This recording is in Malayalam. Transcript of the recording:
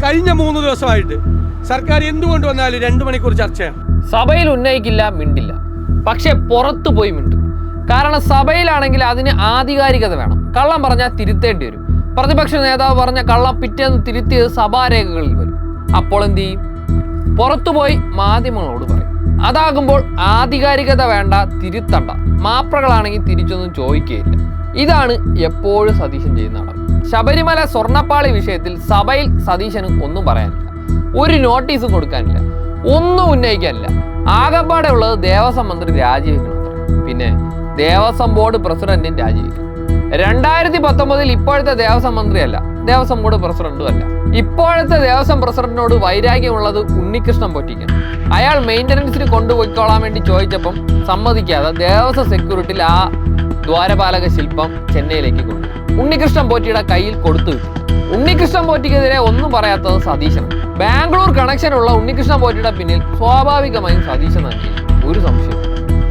കഴിഞ്ഞ 3 ദിവസമായിട്ട് സർക്കാർ എന്തുകൊണ്ട് വന്നാലും 2 മണിക്കൂർ ചർച്ചയാണ്. സഭയിൽ ഉന്നയിക്കില്ല, മിണ്ടില്ല. പക്ഷെ പുറത്തു പോയി മിണ്ടും. കാരണം സഭയിലാണെങ്കിൽ അതിന് ആധികാരികത വേണം. കള്ളം പറഞ്ഞാൽ തിരുത്തേണ്ടി വരും. പ്രതിപക്ഷ നേതാവ് പറഞ്ഞ കള്ളം പിറ്റേന്ന് തിരുത്തിയത് സഭാരേഖകളിൽ വരും. അപ്പോൾ എന്ത് ചെയ്യും? പുറത്തുപോയി മാധ്യമങ്ങളോട് പറയും. അതാകുമ്പോൾ ആധികാരികത വേണ്ട, തിരുത്തണ്ട. മാപ്രകളാണെങ്കിൽ തിരിച്ചൊന്നും ചോദിക്കുകയില്ല. ഇതാണ് എപ്പോഴും സതീശൻ ചെയ്യുന്ന നടപടി. ശബരിമല സ്വർണ്ണപ്പാളി വിഷയത്തിൽ സഭയിൽ സതീശന് ഒന്നും പറയാനില്ല, ഒരു നോട്ടീസും കൊടുക്കാനില്ല, ഒന്നും ഉന്നയിക്കാനില്ല. ആകപ്പാടെ ഉള്ളത് ദേവസ്വം മന്ത്രി രാജിവെക്കണം. പിന്നെ ദേവസ്വം ബോർഡ് പ്രസിഡന്റും രാജിവെക്കണം. 2019 ഇപ്പോഴത്തെ ദേവസ്വം മന്ത്രിയല്ല, ദേവസ്വം ബോർഡ് പ്രസിഡന്റും അല്ല. ഇപ്പോഴത്തെ ദേവസ്വം പ്രസിഡന്റിനോട് വൈരാഗ്യമുള്ളത് ഉണ്ണികൃഷ്ണൻ പൊറ്റിക്കണം. അയാൾ മെയിൻ്റനൻസിന് കൊണ്ടുപോയിക്കോളാൻ വേണ്ടി ചോദിച്ചപ്പം സമ്മതിക്കാതെ ദേവസ്വം സെക്യൂരിറ്റിയിൽ ആ ദ്വാരപാലക ശില്പം ചെന്നൈയിലേക്ക് കൊണ്ടുപോയി ഉണ്ണികൃഷ്ണൻ പോറ്റിയുടെ കയ്യിൽ കൊടുത്തു വിട്ടു. ഉണ്ണികൃഷ്ണൻ പോറ്റിക്കെതിരെ ഒന്നും പറയാത്തത് സതീശനാണ്. ബാംഗ്ലൂർ കണക്ഷനുള്ള ഉണ്ണികൃഷ്ണൻ പോറ്റിയുടെ പിന്നിൽ സ്വാഭാവികമായും സതീശൻ നൽകി, ഒരു സംശയം.